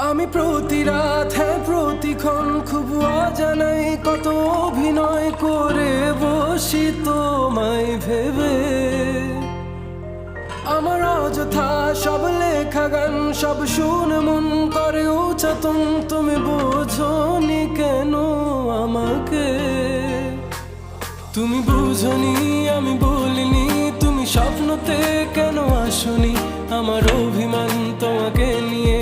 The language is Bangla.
আমি প্রতি রাত প্রতিক্ষণ খুব অজানাই কত অভিনয় করে বসি তোমায় ভেবে। আমার অযথা সব লেখা গান সব শুনে মন করে উচ্চাতন, তুমি বোঝনি কেন আমাকে? তুমি বুঝনি আমি বলিনি, তুমি স্বপ্নতে কেন আসনি? আমার অভিমান তোমাকে নিয়ে